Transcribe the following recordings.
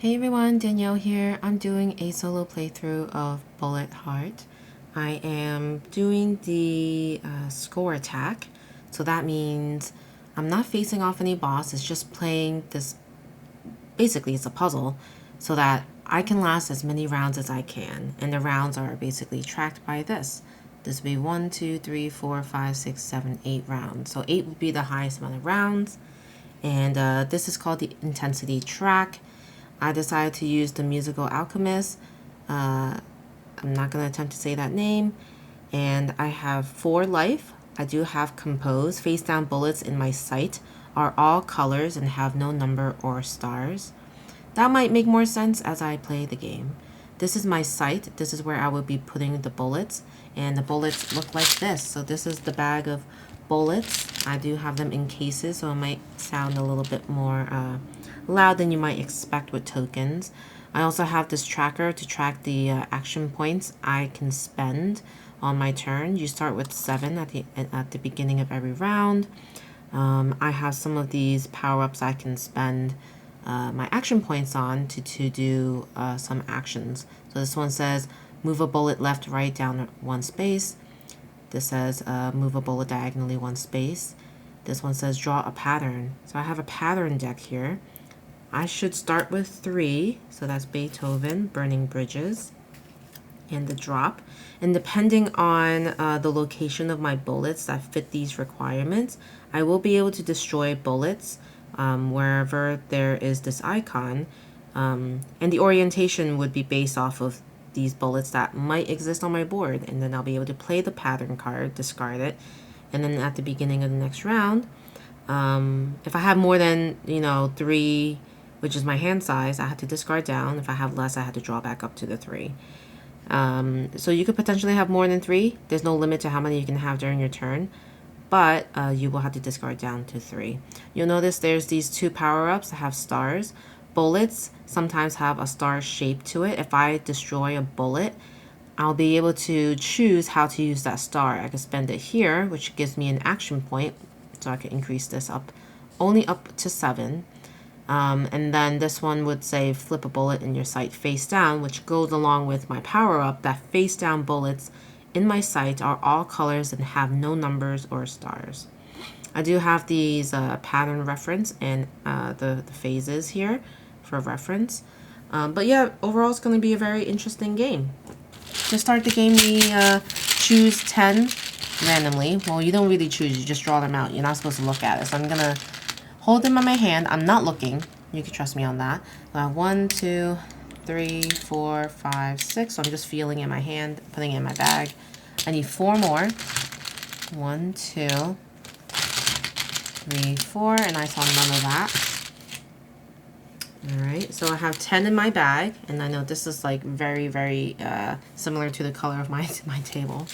Hey everyone, Danielle here. I'm doing a solo playthrough of Bullet Heart. I am doing the score attack, so that means I'm not facing off any boss. It's just playing this, basically it's a puzzle, so that I can last as many rounds as I can. And the rounds are basically tracked by this. This would be 1, 2, 3, 4, 5, 6, 7, 8 rounds. So 8 would be the highest amount of rounds. And this is called the intensity track. I decided to use the Musical Alchemist. I'm not going to attempt to say that name. And I have 4 life. I do have Compose. Face down bullets in my sight are all colors and have no number or stars. That might make more sense as I play the game. This is my sight. This is where I would be putting the bullets. And the bullets look like this. So this is the bag of bullets. I do have them in cases, so it might sound a little bit more loud than you might expect with tokens. I also have this tracker to track the action points I can spend on my turn. You start with 7 at the beginning of every round. I have some of these power-ups I can spend my action points on to do some actions. So this one says move a bullet left, right, down 1 space. This says move a bullet diagonally 1 space. This one says draw a pattern. So I have a pattern deck here. I should start with 3. So that's Beethoven, Burning Bridges, and the drop. And depending on the location of my bullets that fit these requirements, I will be able to destroy bullets wherever there is this icon. And the orientation would be based off of these bullets that might exist on my board, and then I'll be able to play the pattern card, discard it, and then at the beginning of the next round, if I have more than 3, which is my hand size, I have to discard down. If I have less, I have to draw back up to the 3. So you could potentially have more than 3. There's no limit to how many you can have during your turn, but you will have to discard down to 3. You'll notice there's these 2 power-ups that have stars. Bullets sometimes have a star shape to it. If I destroy a bullet, I'll be able to choose how to use that star. I can spend it here, which gives me an action point, so I can increase this up only up to 7. And then this one would say flip a bullet in your sight face down, which goes along with my power-up that face down bullets in my sight are all colors and have no numbers or stars. I do have these pattern reference and the phases here for reference. But yeah, overall it's going to be a very interesting game. To start the game, we choose 10 randomly. Well, you don't really choose, you just draw them out. You're not supposed to look at it. So I'm going to hold them in my hand. I'm not looking. You can trust me on that. 1, 2, 3, 4, 5, 6. So I'm just feeling in my hand, putting it in my bag. I need 4 more. 1, 2, 3, 4, and I saw none of that. Alright, so I have 10 in my bag, and I know this is like very, very similar to the color of my table.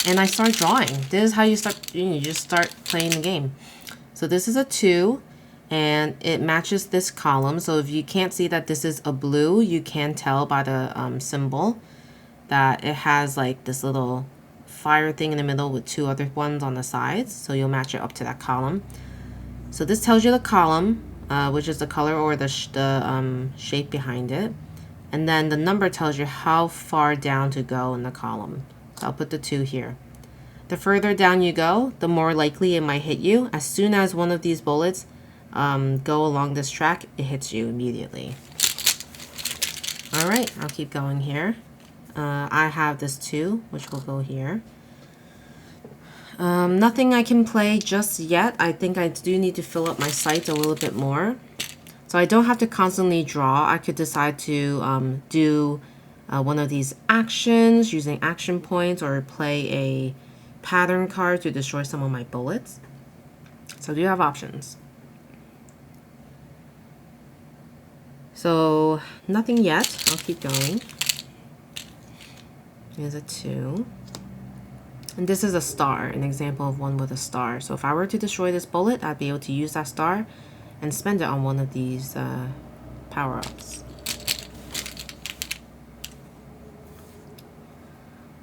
And I start drawing. This is how you start, you just start playing the game. So this is a 2, and it matches this column. So if you can't see that this is a blue, you can tell by the symbol that it has like this little fire thing in the middle with 2 other ones on the sides. So you'll match it up to that column. So this tells you the column, which is the color or the shape behind it. And then the number tells you how far down to go in the column. So I'll put the 2 here. The further down you go, the more likely it might hit you. As soon as one of these bullets go along this track, it hits you immediately. Alright, I'll keep going here. I have this 2, which will go here. Nothing I can play just yet. I think I do need to fill up my sight a little bit more. So I don't have to constantly draw. I could decide to do one of these actions using action points, or play a pattern card to destroy some of my bullets. So I do have options. So nothing yet. I'll keep going. Here's a 2. And this is a star, an example of one with a star. So if I were to destroy this bullet, I'd be able to use that star and spend it on one of these power-ups.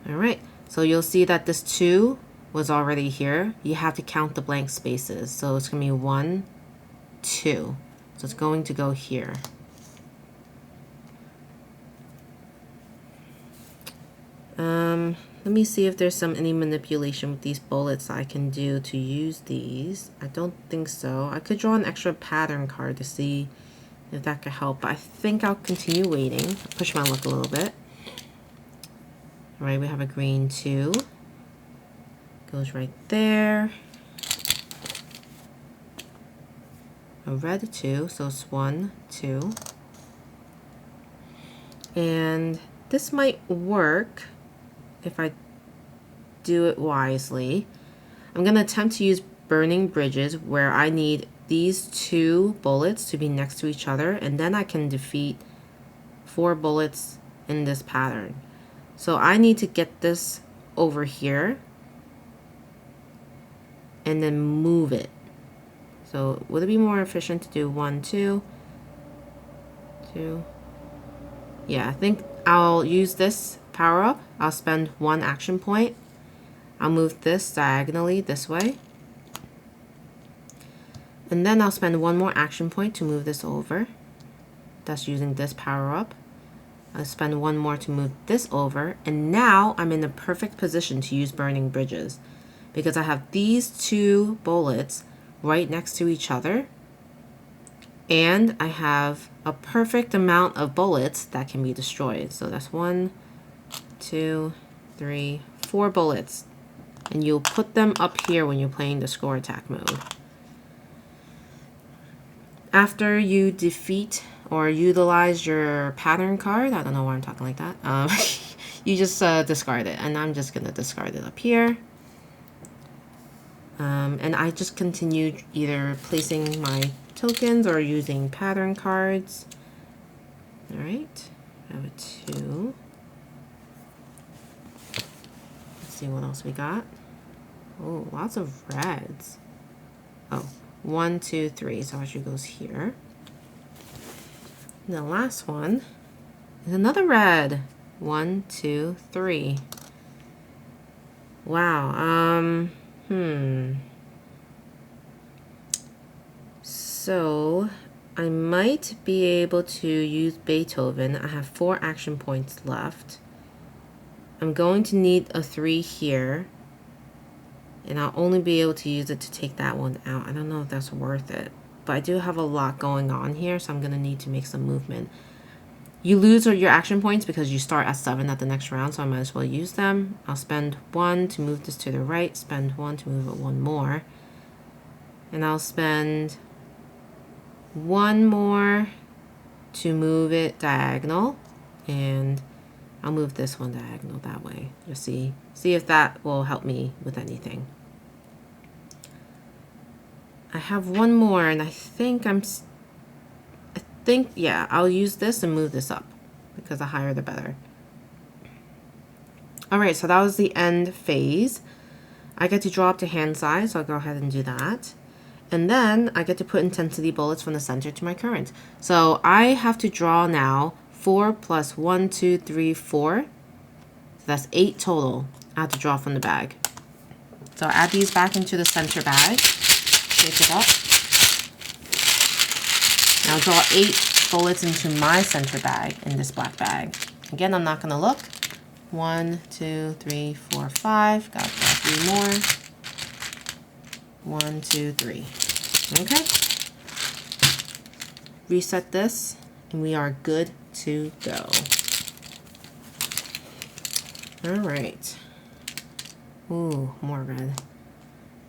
Alright, so you'll see that this 2 was already here. You have to count the blank spaces. So it's going to be 1, 2. So it's going to go here. Let me see if there's any manipulation with these bullets I can do to use these. I don't think so. I could draw an extra pattern card to see if that could help, but I think I'll continue waiting. Push my luck a little bit. All right, we have a green 2. Goes right there. A red 2, so it's 1, 2. And this might work if I do it wisely. I'm going to attempt to use burning bridges where I need these 2 bullets to be next to each other, and then I can defeat 4 bullets in this pattern. So I need to get this over here and then move it. So would it be more efficient to do 1, 2, 2? Yeah, I think I'll use this power up. I'll spend 1 action point. I'll move this diagonally this way. And then I'll spend 1 more action point to move this over. That's using this power up. I'll spend 1 more to move this over. And now I'm in the perfect position to use burning bridges because I have these 2 bullets right next to each other. And I have a perfect amount of bullets that can be destroyed. So that's 1, 2, 3, 4 bullets. And you'll put them up here when you're playing the score attack mode. After you defeat or utilize your pattern card, I don't know why I'm talking like that, you just discard it. And I'm just going to discard it up here. And I just continue either placing my tokens or using pattern cards. All right, I have a 2. Let's see what else we got. Oh, lots of reds. Oh, 1, 2, 3. So actually goes here. And the last one is another red. 1, 2, 3. Wow. So I might be able to use Beethoven. I have 4 action points left. I'm going to need a 3 here. And I'll only be able to use it to take that one out. I don't know if that's worth it. But I do have a lot going on here, so I'm going to need to make some movement. You lose your action points because you start at 7 at the next round, so I might as well use them. I'll spend 1 to move this to the right, spend 1 to move it 1 more. And I'll spend 1 more to move it diagonal. And I'll move this one diagonal that way. Just see if that will help me with anything. I have 1 more, and I think yeah, I'll use this and move this up because the higher the better. All right, so that was the end phase. I get to draw up to hand size, so I'll go ahead and do that. And then I get to put intensity bullets from the center to my current. So I have to draw now 4 plus 1, 2, 3, 4. So that's 8 total I have to draw from the bag. So I'll add these back into the center bag. Shake it up. Now draw 8 bullets into my center bag in this black bag. Again, I'm not going to look. 1, 2, 3, 4, 5. Got 3 more. 1, 2, 3. Okay. Reset this, and we are good to go. All right. Ooh, more red.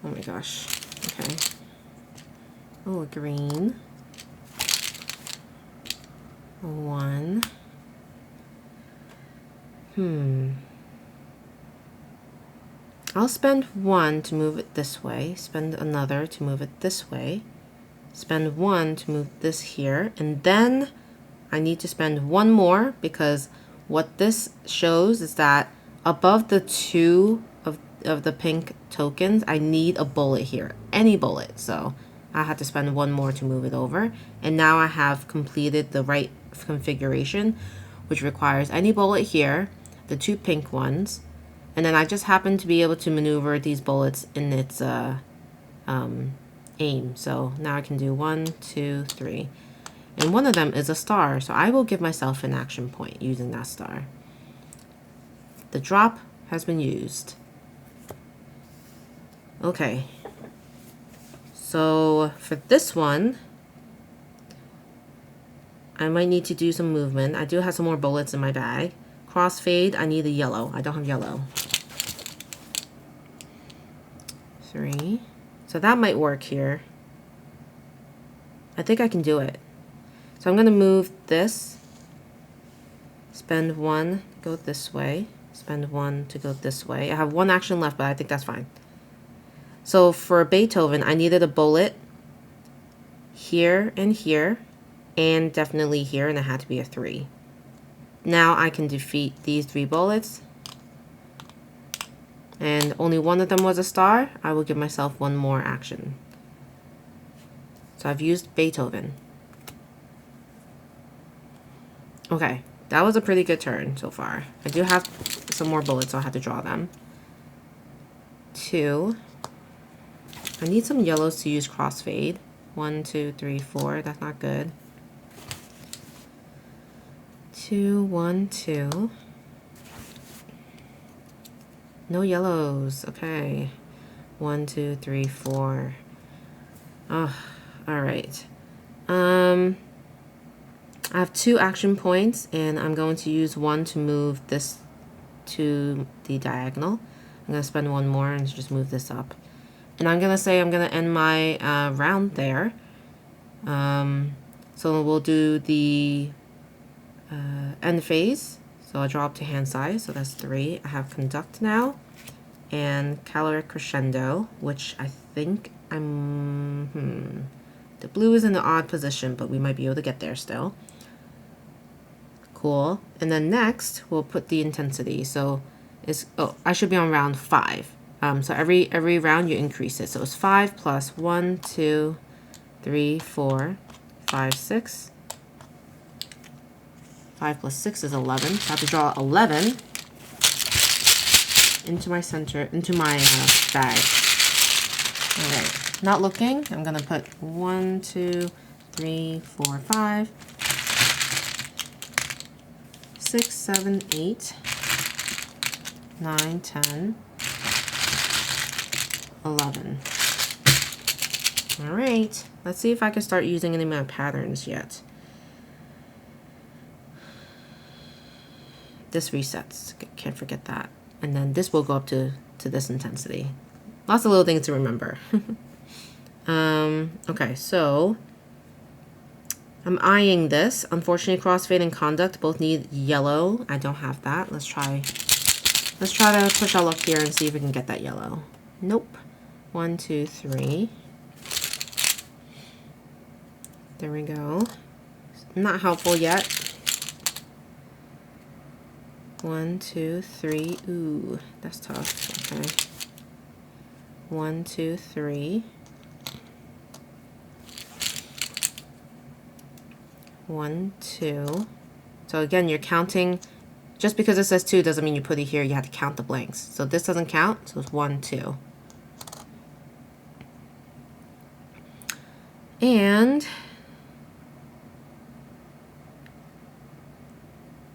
Oh my gosh. Okay. Oh, green. 1. I'll spend 1 to move it this way, spend another to move it this way, spend 1 to move this here, and then I need to spend 1 more because what this shows is that above the 2 of the pink tokens, I need a bullet here, any bullet. So I had to spend 1 more to move it over, and now I have completed the right configuration, which requires any bullet here, the 2 pink ones, and then I just happen to be able to maneuver these bullets in its aim. So now I can do 1, 2, 3. And one of them is a star, so I will give myself an action point using that star. The drop has been used. Okay. So for this one, I might need to do some movement. I do have some more bullets in my bag. Crossfade, I need a yellow. I don't have yellow. 3. So that might work here. I think I can do it. So I'm going to move this. Spend 1, go this way. Spend 1 to go this way. I have 1 action left, but I think that's fine. So for Beethoven, I needed a bullet here, and definitely here, and it had to be a 3. Now I can defeat these 3 bullets. And only one of them was a star. I will give myself 1 more action. So I've used Beethoven. Okay, that was a pretty good turn so far. I do have some more bullets, so I'll have to draw them. 2. I need some yellows to use crossfade. 1, 2, 3, 4. That's not good. 2, 1, 2. No yellows. Okay. 1, 2, 3, 4. Oh, all right. I have 2 action points, and I'm going to use 1 to move this to the diagonal. I'm going to spend 1 more and just move this up. And I'm going to say I'm going to end my round there. So we'll do the end phase. So I'll draw up to hand size. So that's 3. I have conduct now. And caloric crescendo, which I think I'm... The blue is in an odd position, but we might be able to get there still. Cool. And then next, we'll put the intensity. So it's... Oh, I should be on round 5. So every round you increase it. So it's 5 plus 1, 2, 3, 4, 5, 6. 5 plus 6 is 11. So I have to draw 11 into my center, into my bag. All right, not looking. I'm gonna put 1, 2, 3, 4, 5, 6, 7, 8, 9, 10, 11. All right, let's see if I can start using any of my patterns yet. This resets, can't forget that. And then this will go up to this intensity. Lots of little things to remember. Okay, so I'm eyeing this. Unfortunately, crossfade and conduct both need yellow. I don't have that. Let's try to push our luck here and see if we can get that yellow. Nope. 1, 2, 3. There we go. Not helpful yet. 1, 2, 3. Ooh, that's tough. Okay. 1, 2, 3. 1, 2. So again, you're counting. Just because it says 2 doesn't mean you put it here. You have to count the blanks. So this doesn't count. So it's 1, 2. And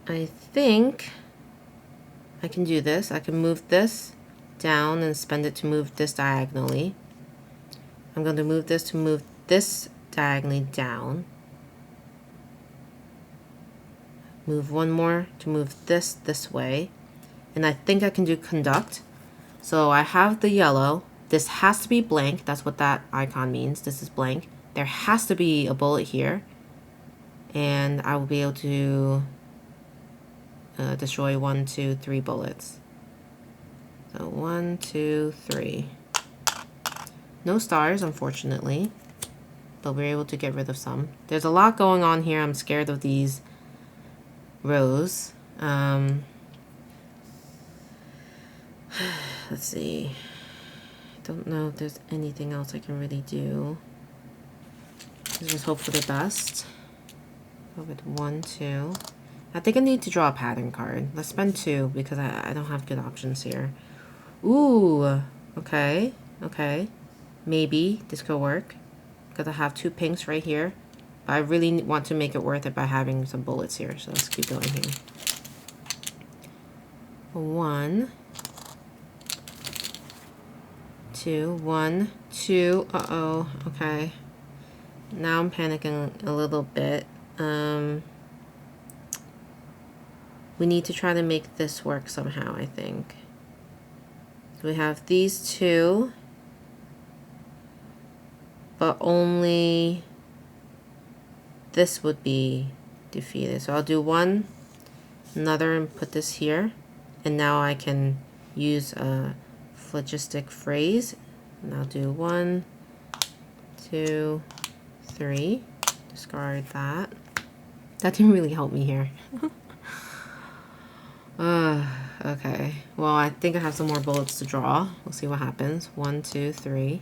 I think I can do this. I can move this down and spend it to move this diagonally. I'm going to move this to move this diagonally down. Move 1 more to move this way. And I think I can do conduct. So I have the yellow. This has to be blank. That's what that icon means. This is blank. There has to be a bullet here. And I will be able to destroy 1, 2, 3 bullets. So 1, 2, 3. No stars, unfortunately, but we're able to get rid of some. There's a lot going on here. I'm scared of these rows. Let's see. I don't know if there's anything else I can really do. Let's just hope for the best. Go with 1, 2. I think I need to draw a pattern card. Let's spend 2 because I don't have good options here. Ooh, okay, okay. maybe this could work because I have 2 pinks right here. But I really want to make it worth it by having some bullets here. So let's keep going here. 1, 2, 1, 2. Uh-oh. Okay. Now I'm panicking a little bit. We need to try to make this work somehow, I think. So we have these 2, but only this would be defeated. So I'll do 1, another, and put this here. And now I can use a phlogistic phrase. And I'll do 1, 2, 3. Discard that. That didn't really help me here. Okay. Well, I think I have some more bullets to draw. We'll see what happens. 1, 2, 3.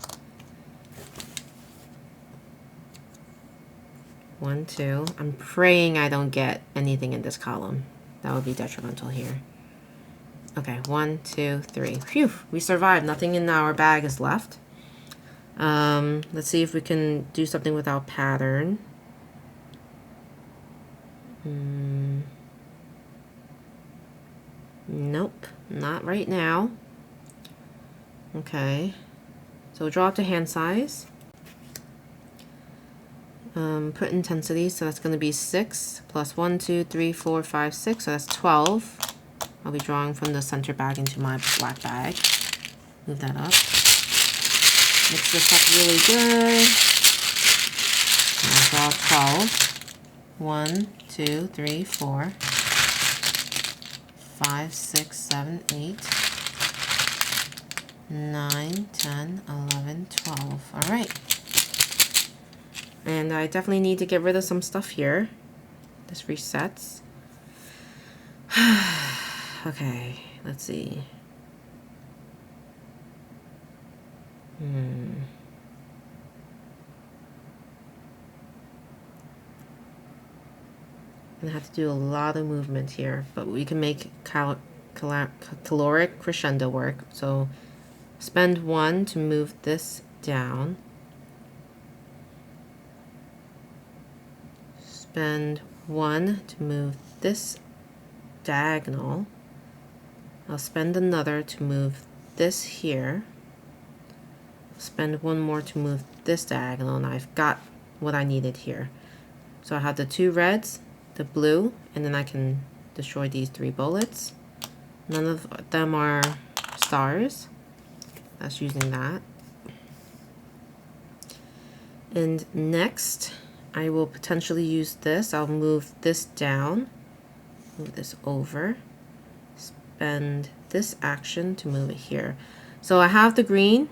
1, 2. I'm praying I don't get anything in this column. That would be detrimental here. Okay, 1, 2, 3. Phew, we survived. Nothing in our bag is left. Let's see if we can do something without pattern. Nope, not right now. Okay, so draw up to hand size. Put intensity, so that's going to be 6 plus 1, 2, 3, 4, 5, 6, so that's 12. I'll be drawing from the center bag into my black bag. Move that up. Mix this up really good. I'll draw 12. 1, 2, 3, 4, 5, 6, 7, 8, 9, 10, 11, 12. All right. And I definitely need to get rid of some stuff here. This resets. Okay, let's see. I have to do a lot of movement here, but we can make caloric crescendo work. So spend 1 to move this down. Spend 1 to move this diagonal. I'll spend another to move this here. Spend 1 more to move this diagonal, and I've got what I needed here. So I have the 2 reds, the blue, and then I can destroy these 3 bullets. None of them are stars. That's using that. And next, I will potentially use this. I'll move this down, move this over, spend this action to move it here. So I have the green.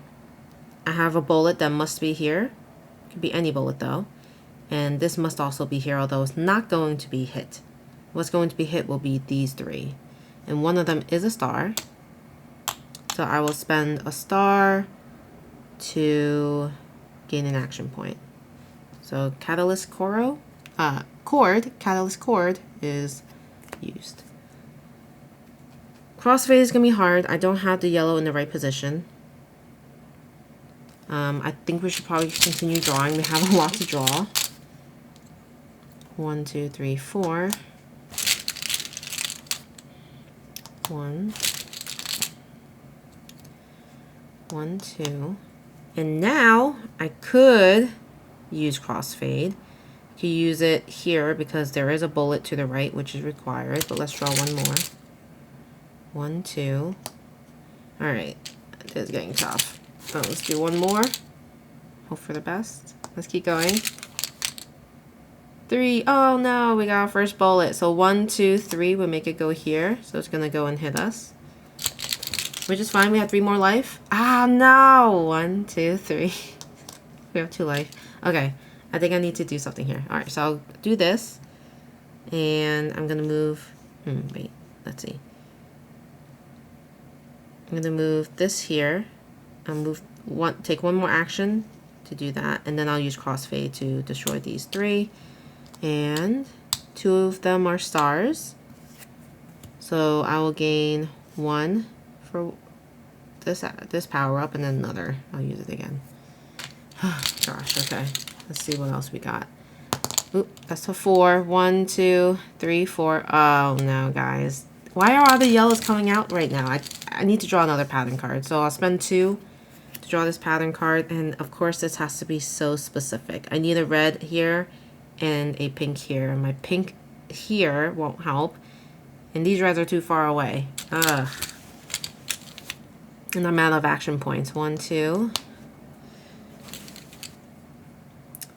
I have a bullet that must be here. It could be any bullet though. And this must also be here, although it's not going to be hit. What's going to be hit will be these 3. And one of them is a star. So I will spend a star to gain an action point. So catalyst cord is used. Crossfade is going to be hard. I don't have the yellow in the right position. I think we should probably continue drawing. We have a lot to draw. 1, 2, 3, 4. 1, 1, 2. And now I could use crossfade. You can use it here because there is a bullet to the right which is required, but let's draw 1 more. 1, 2. All right, it is getting tough. So let's do 1 more. Hope for the best. Let's keep going. 3. Oh no, we got our first bullet. So 1, 2, 3 would make it go here. So it's gonna go and hit us, which is fine. We have 3 more life. Ah no! 1, 2, 3. We have 2 life. Okay, I think I need to do something here. All right, so I'll do this, and I'm gonna move. Wait, let's see. I'm gonna move this here. I'll take 1 more action to do that, and then I'll use crossfade to destroy these 3. And 2 of them are stars. So I will gain 1 for this power up, and then another. I'll use it again. Gosh, okay. Let's see what else we got. Oop, that's a 4. 1, 2, 3, 4. Oh no, guys. Why are all the yellows coming out right now? I need to draw another pattern card. So I'll spend 2 to draw this pattern card. And of course, this has to be so specific. I need a red here and a pink here. And my pink here won't help. And these reds are too far away. Ugh. And I'm out of action points. 1, 2.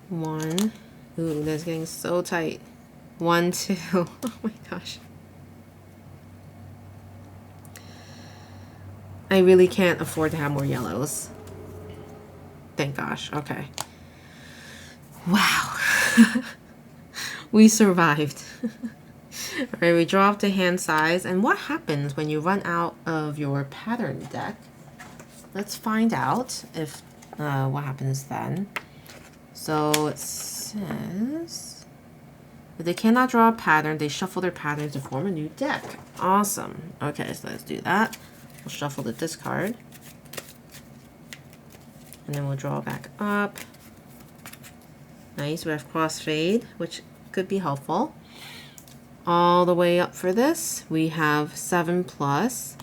1. Ooh, that's getting so tight. 1, 2. Oh my gosh. I really can't afford to have more yellows. Thank gosh. Okay. Wow. We survived. Alright, we draw up to hand size. And what happens when you run out of your pattern deck? Let's find out if what happens then. So it says, if they cannot draw a pattern, they shuffle their patterns to form a new deck. Awesome. Okay, so let's do that. We'll shuffle the discard. And then we'll draw back up. Nice, we have crossfade, which could be helpful. All the way up for this, we have 7 plus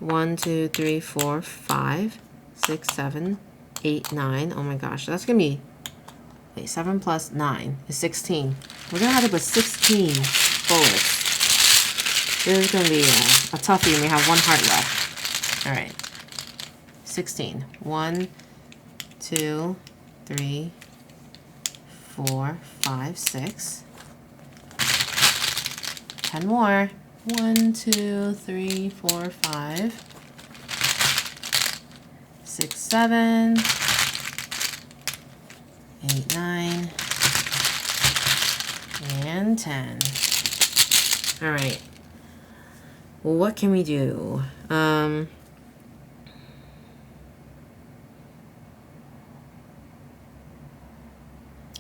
1, 2, 3, 4, 5, 6, 7, 8, 9. Oh my gosh, that's gonna be, wait, 7 plus 9 is 16. We're gonna have to put 16 bullets. This is gonna be a toughie, and we have 1 heart left. All right, 16. 1, 2, 3, 4, 5, 6. 10 more. 1, 2, 3, 4, 5, 6, 7, 8, 9, and 10. All right. Well, what can we do?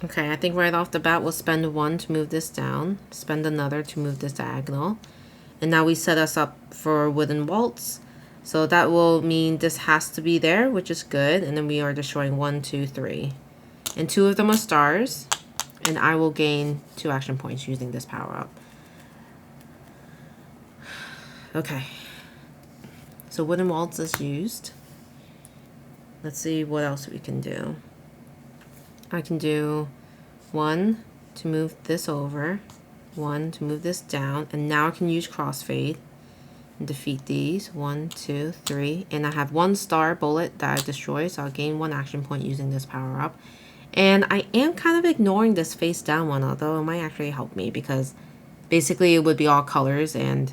Okay, I think right off the bat we'll spend 1 to move this down, spend another to move this diagonal, and now we set us up for wooden waltz. So that will mean this has to be there, which is good, and then we are destroying 1, 2, 3. And 2 of them are stars, and I will gain 2 action points using this power up. Okay, so wooden waltz is used. Let's see what else we can do. I can do 1 to move this over, 1 to move this down, and now I can use crossfade and defeat these. 1, 2, 3, and I have 1 star bullet that I destroy, so I'll gain 1 action point using this power up. And I am kind of ignoring this face down one, although it might actually help me because basically it would be all colors and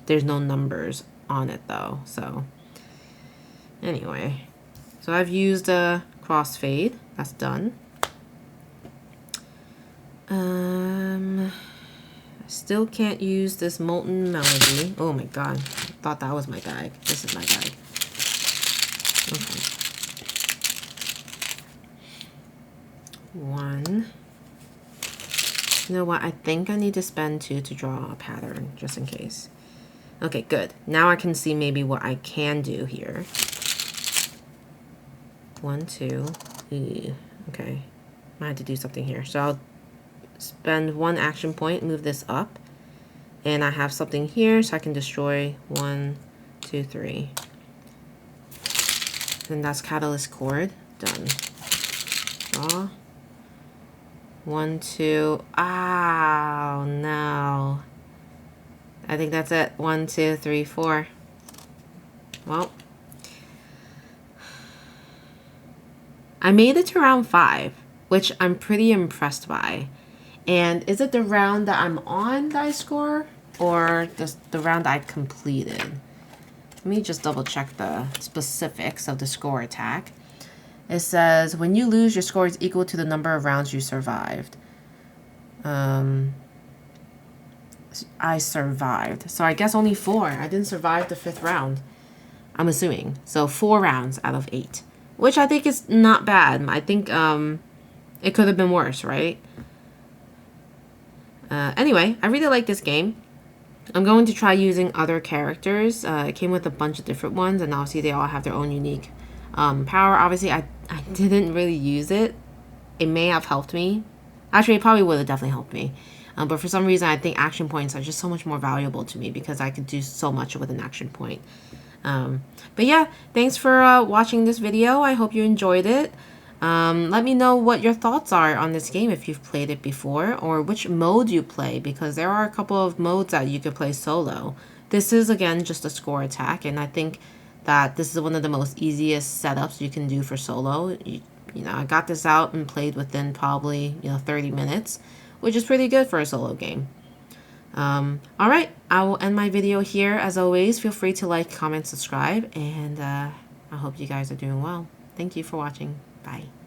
there's no numbers on it though. So anyway, so I've used a crossfade. That's done. I still can't use this molten melody. Oh my god, I thought that was my bag. This is my bag. Okay. 1. You know what? I think I need to spend 2 to draw a pattern, just in case. Okay, good. Now I can see maybe what I can do here. 1, 2. Ooh, okay. I had to do something here. So I'll spend 1 action point, move this up. And I have something here, so I can destroy 1, 2, 3. And that's Catalyst Cord. Done. Draw. 1, 2. Oh, no. I think that's it. 1, 2, 3, 4. Well. I made it to round 5, which I'm pretty impressed by. And is it the round that I'm on that I score? Or just the round I completed? Let me just double check the specifics of the score attack. It says, when you lose, your score is equal to the number of rounds you survived. I survived. So I guess only 4. I didn't survive the 5th round, I'm assuming. So 4 rounds out of 8. Which I think is not bad. I think it could have been worse, right? Anyway, I really like this game. I'm going to try using other characters. It came with a bunch of different ones, and obviously they all have their own unique power. Obviously, I I didn't really use it. It may have helped me. Actually, it probably would have definitely helped me. But for some reason, I think action points are just so much more valuable to me because I could do so much with an action point. But yeah, thanks for watching this video. I hope you enjoyed it. Let me know what your thoughts are on this game if you've played it before, or which mode you play, because there are a couple of modes that you could play solo. This is, again, just a score attack, and I think that this is one of the most easiest setups you can do for solo. You know, I got this out and played within probably, 30 minutes, which is pretty good for a solo game. All right, I will end my video here. As always, feel free to like, comment, subscribe, and I hope you guys are doing well. Thank you for watching. Bye.